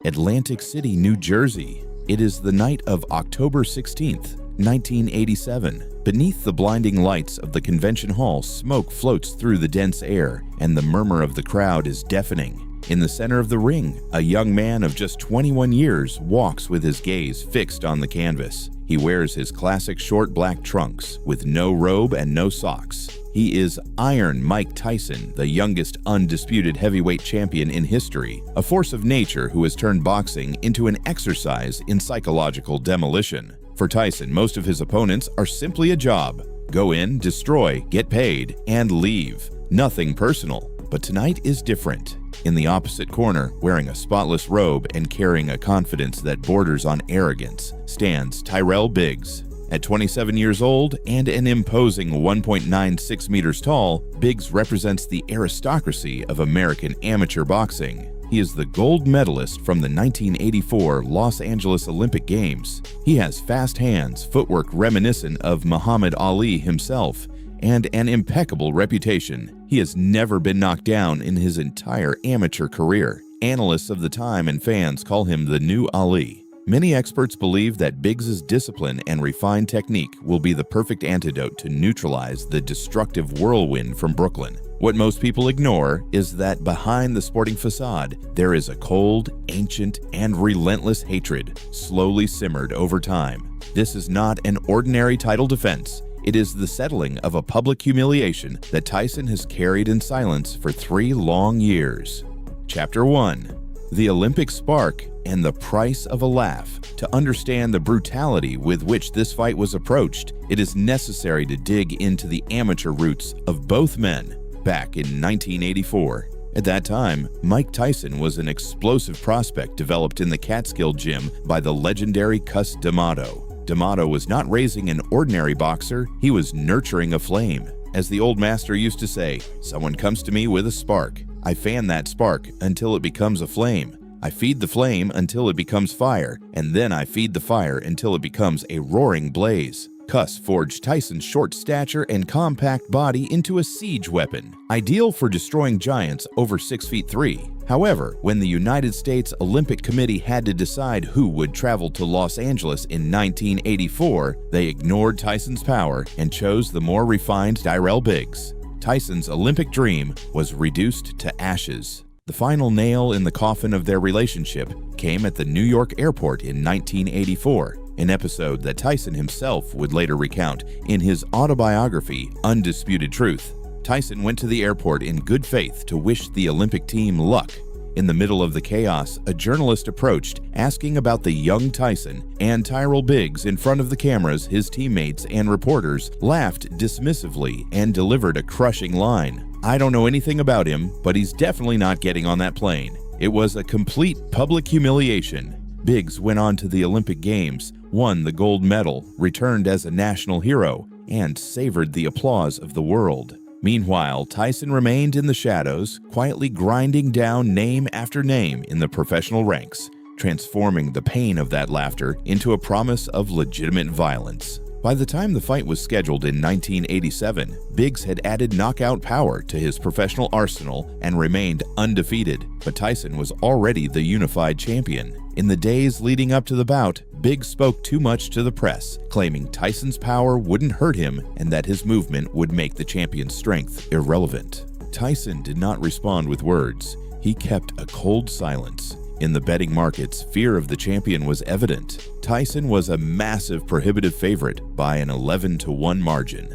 Atlantic City, New Jersey. It is the night of October 16th, 1987. Beneath the blinding lights of the convention hall, smoke floats through the dense air, and the murmur of the crowd is deafening. In the center of the ring, a young man of just 21 years walks with his gaze fixed on the canvas. He wears his classic short black trunks with no robe and no socks. He is Iron Mike Tyson, the youngest undisputed heavyweight champion in history, a force of nature who has turned boxing into an exercise in psychological demolition. For Tyson, most of his opponents are simply a job. Go in, destroy, get paid, and leave. Nothing personal. But tonight is different. In the opposite corner, wearing a spotless robe and carrying a confidence that borders on arrogance, stands Tyrell Biggs. At 27 years old and an imposing 1.96 meters tall, Biggs represents the aristocracy of American amateur boxing. He is the gold medalist from the 1984 Los Angeles Olympic Games. He has fast hands, footwork reminiscent of Muhammad Ali himself, and an impeccable reputation. He has never been knocked down in his entire amateur career. Analysts of the time and fans call him the new Ali. Many experts believe that Biggs' discipline and refined technique will be the perfect antidote to neutralize the destructive whirlwind from Brooklyn. What most people ignore is that behind the sporting facade, there is a cold, ancient, and relentless hatred, slowly simmered over time. This is not an ordinary title defense. It is the settling of a public humiliation that Tyson has carried in silence for 3 long years. Chapter 1. The Olympic Spark and the Price of a Laugh. To understand the brutality with which this fight was approached, it is necessary to dig into the amateur roots of both men back in 1984. At that time, Mike Tyson was an explosive prospect developed in the Catskill gym by the legendary Cus D'Amato. D'Amato was not raising an ordinary boxer, he was nurturing a flame. As the old master used to say, someone comes to me with a spark. I fan that spark until it becomes a flame. I feed the flame until it becomes fire, and then I feed the fire until it becomes a roaring blaze. Cus forged Tyson's short stature and compact body into a siege weapon, ideal for destroying giants over 6'3". However, when the United States Olympic Committee had to decide who would travel to Los Angeles in 1984, they ignored Tyson's power and chose the more refined Tyrell Biggs. Tyson's Olympic dream was reduced to ashes. The final nail in the coffin of their relationship came at the New York airport in 1984, an episode that Tyson himself would later recount in his autobiography, Undisputed Truth. Tyson went to the airport in good faith to wish the Olympic team luck. In the middle of the chaos, a journalist approached, asking about the young Tyson, and Tyrell Biggs, in front of the cameras, his teammates and reporters, laughed dismissively and delivered a crushing line. "I don't know anything about him, but he's definitely not getting on that plane." It was a complete public humiliation. Biggs went on to the Olympic Games, won the gold medal, returned as a national hero, and savored the applause of the world. Meanwhile, Tyson remained in the shadows, quietly grinding down name after name in the professional ranks, transforming the pain of that laughter into a promise of legitimate violence. By the time the fight was scheduled in 1987, Biggs had added knockout power to his professional arsenal and remained undefeated, but Tyson was already the unified champion. In the days leading up to the bout, Biggs spoke too much to the press, claiming Tyson's power wouldn't hurt him and that his movement would make the champion's strength irrelevant. Tyson did not respond with words. He kept a cold silence. In the betting markets, fear of the champion was evident. Tyson was a massive prohibitive favorite by an 11-1 margin.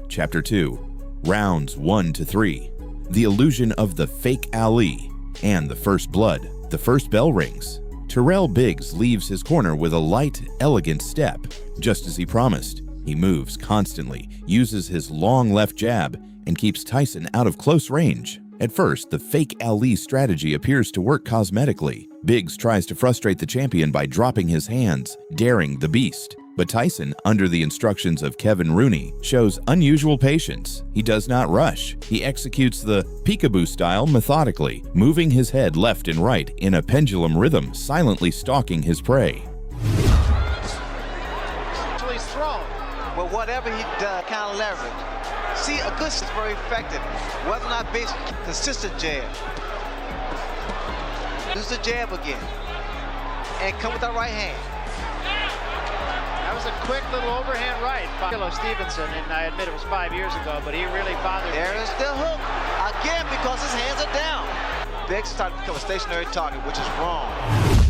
Chapter 2. Rounds 1 to 3. The illusion of the fake Ali and the first blood. The first bell rings. Tyrell Biggs leaves his corner with a light, elegant step. Just as he promised, he moves constantly, uses his long left jab, and keeps Tyson out of close range. At first, the fake Ali strategy appears to work cosmetically. Biggs tries to frustrate the champion by dropping his hands, daring the beast. But Tyson, under the instructions of Kevin Rooney, shows unusual patience. He does not rush. He executes the peekaboo style methodically, moving his head left and right in a pendulum rhythm, silently stalking his prey. Actually strong, but whatever he does, kind of leverage. See, a good is very effective, whether or not based consistent jab. Use the jab again. and come with that right hand. That was a quick little overhand right by Stevenson, and I admit it was 5 years ago, but he really bothered me. There's the hook, again, because his hands are down. Biggs started to become a stationary target, which is wrong.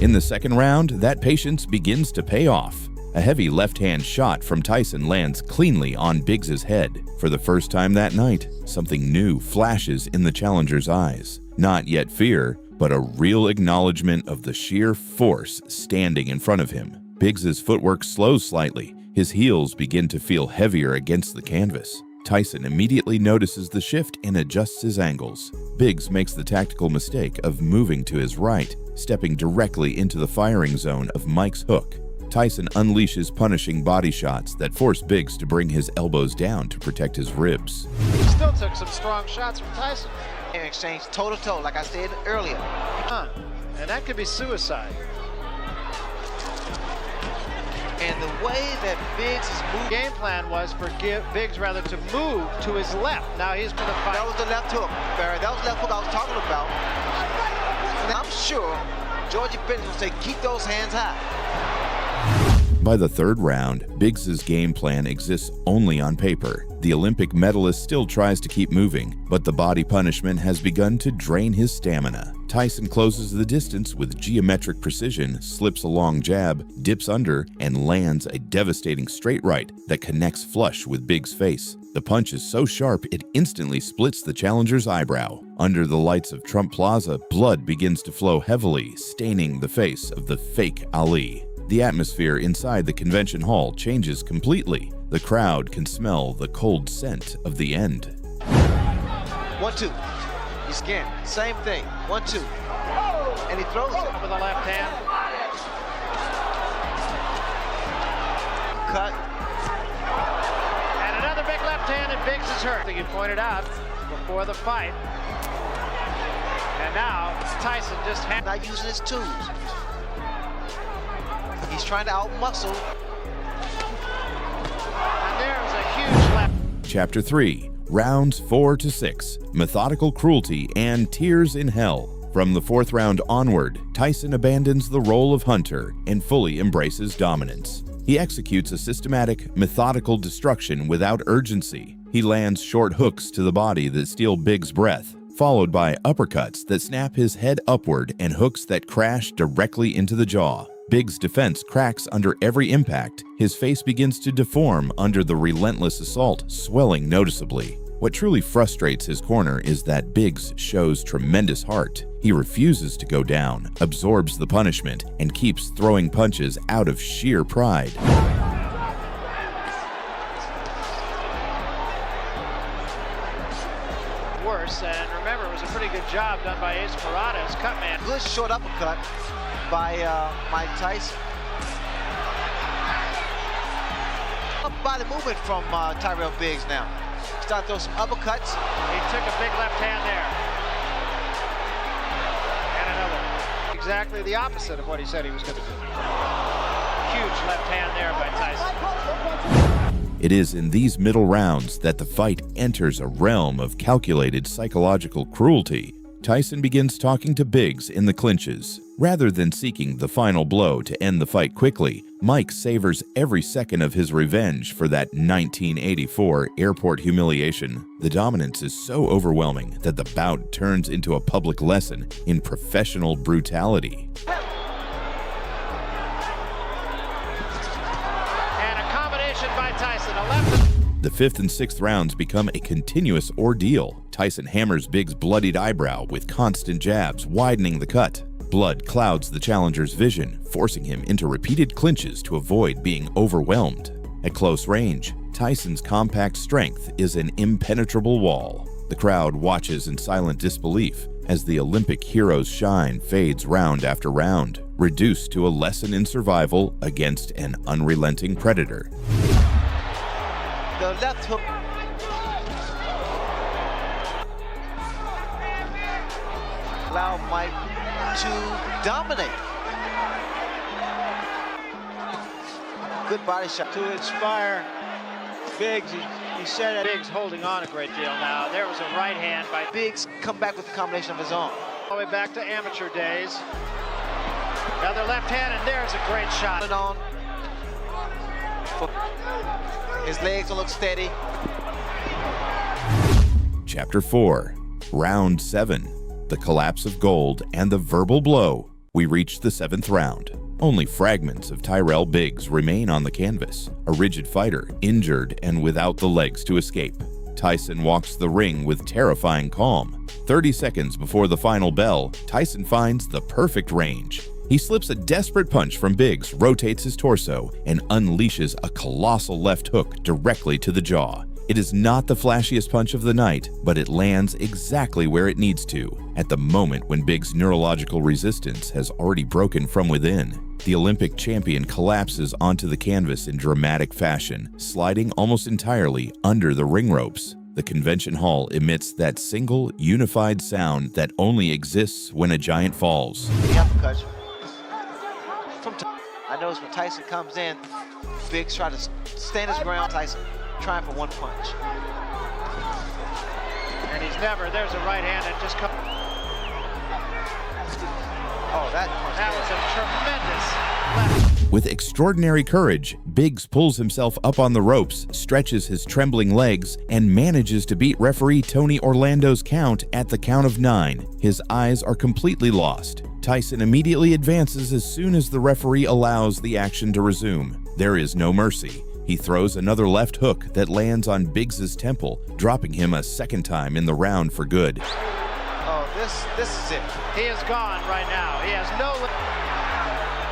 In the second round, that patience begins to pay off. A heavy left-hand shot from Tyson lands cleanly on Biggs's head. For the first time that night, something new flashes in the challenger's eyes. Not yet fear, but a real acknowledgement of the sheer force standing in front of him. Biggs's footwork slows slightly. His heels begin to feel heavier against the canvas. Tyson immediately notices the shift and adjusts his angles. Biggs makes the tactical mistake of moving to his right, stepping directly into the firing zone of Mike's hook. Tyson unleashes punishing body shots that force Biggs to bring his elbows down to protect his ribs. He still took some strong shots from Tyson. In exchange, toe-to-toe, like I said earlier. And that could be suicide. And the way that Biggs is moving. Game plan was for Biggs rather to move to his left. Now he's going to fight. That was the left hook, Barry. That was the left hook I was talking about. And I'm sure Georgie Bennett will say, keep those hands high. By the third round, Biggs's game plan exists only on paper. The Olympic medalist still tries to keep moving, but the body punishment has begun to drain his stamina. Tyson closes the distance with geometric precision, slips a long jab, dips under, and lands a devastating straight right that connects flush with Biggs' face. The punch is so sharp it instantly splits the challenger's eyebrow. Under the lights of Trump Plaza, blood begins to flow heavily, staining the face of the fake Ali. The atmosphere inside the convention hall changes completely. The crowd can smell the cold scent of the end. 1-2. He's again. Same thing. 1-2. And he throws it. With the left hand. Cut. And another big left hand, and Biggs is hurt. I think you pointed out before the fight. And now Tyson just not using his tools. He's trying to out-muscle. And there's a huge left. Chapter 3, Rounds 4 to 6, Methodical Cruelty and Tears in Hell. From the fourth round onward, Tyson abandons the role of hunter and fully embraces dominance. He executes a systematic, methodical destruction without urgency. He lands short hooks to the body that steal Biggs' breath, followed by uppercuts that snap his head upward and hooks that crash directly into the jaw. Biggs' defense cracks under every impact. His face begins to deform under the relentless assault, swelling noticeably. What truly frustrates his corner is that Biggs shows tremendous heart. He refuses to go down, absorbs the punishment, and keeps throwing punches out of sheer pride. Worse, and remember, it was a pretty good job done by Ace Parada, his cut man. Good short uppercut by Mike Tyson. Body movement from Tyrell Biggs now. Start throwing some uppercuts. He took a big left hand there. And another. Exactly the opposite of what he said he was going to do. Huge left hand there by Tyson. It is in these middle rounds that the fight enters a realm of calculated psychological cruelty. Tyson begins talking to Biggs in the clinches. Rather than seeking the final blow to end the fight quickly, Mike savors every second of his revenge for that 1984 airport humiliation. The dominance is so overwhelming that the bout turns into a public lesson in professional brutality. And a combination by Tyson, a left. The fifth and sixth rounds become a continuous ordeal. Tyson hammers Biggs' bloodied eyebrow with constant jabs, widening the cut. Blood clouds the challenger's vision, forcing him into repeated clinches to avoid being overwhelmed. At close range, Tyson's compact strength is an impenetrable wall. The crowd watches in silent disbelief as the Olympic hero's shine fades round after round, reduced to a lesson in survival against an unrelenting predator. The left hook. Allow Mike to dominate. Good body shot. To inspire Biggs, he said that Biggs holding on a great deal now. There was a right hand by Biggs come back with a combination of his own. all the way back to amateur days. Another left hand, and there's a great shot. On. His legs don't look steady. Chapter 4, Round 7, The Collapse of Gold and the Verbal Blow. We reach the 7th round. Only fragments of Tyrell Biggs remain on the canvas, a rigid fighter, injured and without the legs to escape. Tyson walks the ring with terrifying calm. 30 seconds before the final bell, Tyson finds the perfect range. He slips a desperate punch from Biggs, rotates his torso, and unleashes a colossal left hook directly to the jaw. It is not the flashiest punch of the night, but it lands exactly where it needs to, at the moment when Biggs' neurological resistance has already broken from within. The Olympic champion collapses onto the canvas in dramatic fashion, sliding almost entirely under the ring ropes. The convention hall emits that single, unified sound that only exists when a giant falls. I notice when Tyson comes in, Biggs tries to stand his ground. Tyson trying for one punch. And he's never, there's a right hand that just comes. Oh, that was a tremendous left. With extraordinary courage, Biggs pulls himself up on the ropes, stretches his trembling legs, and manages to beat referee Tony Orlando's count at the count of 9. His eyes are completely lost. Tyson immediately advances as soon as the referee allows the action to resume. There is no mercy. He throws another left hook that lands on Biggs's temple, dropping him a second time in the round for good. Oh, this is it. He is gone right now. He has no...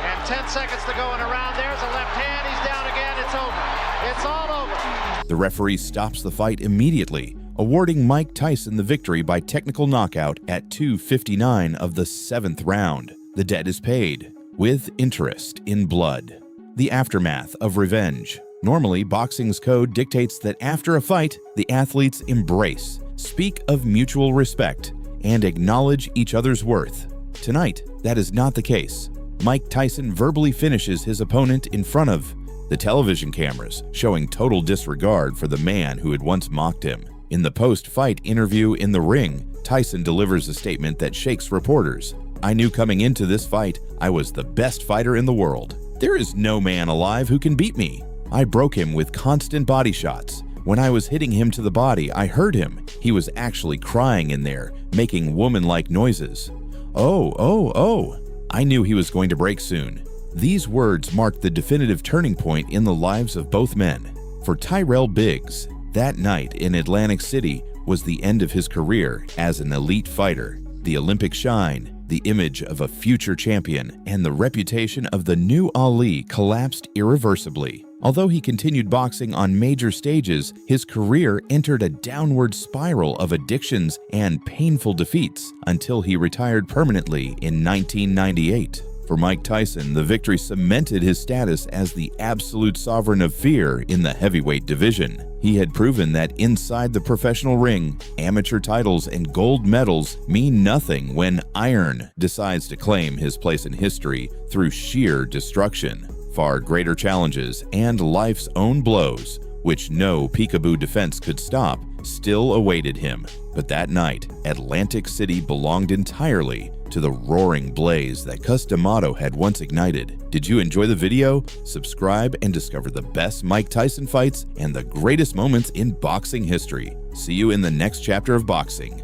And 10 seconds to go in a round. There's a left hand. He's down again. It's over. It's all over. The referee stops the fight immediately, awarding Mike Tyson the victory by technical knockout at 2:59 of the 7th round. The debt is paid, with interest in blood. The aftermath of revenge. Normally, boxing's code dictates that after a fight, the athletes embrace, speak of mutual respect, and acknowledge each other's worth. Tonight, that is not the case. Mike Tyson verbally finishes his opponent in front of the television cameras, showing total disregard for the man who had once mocked him. In the post-fight interview in the ring, Tyson delivers a statement that shakes reporters. "I knew coming into this fight, I was the best fighter in the world. There is no man alive who can beat me. I broke him with constant body shots. When I was hitting him to the body, I heard him. He was actually crying in there, making woman-like noises. Oh. I knew he was going to break soon." These words marked the definitive turning point in the lives of both men. For Tyrell Biggs, that night in Atlantic City was the end of his career as an elite fighter. The Olympic shine, the image of a future champion, and the reputation of the new Ali collapsed irreversibly. Although he continued boxing on major stages, his career entered a downward spiral of addictions and painful defeats until he retired permanently in 1998. For Mike Tyson, the victory cemented his status as the absolute sovereign of fear in the heavyweight division. He had proven that inside the professional ring, amateur titles and gold medals mean nothing when iron decides to claim his place in history through sheer destruction. Far greater challenges and life's own blows, which no peekaboo defense could stop, still awaited him. But that night, Atlantic City belonged entirely to the roaring blaze that Cus D'Amato had once ignited. Did you enjoy the video? Subscribe and discover the best Mike Tyson fights and the greatest moments in boxing history. See you in the next chapter of boxing.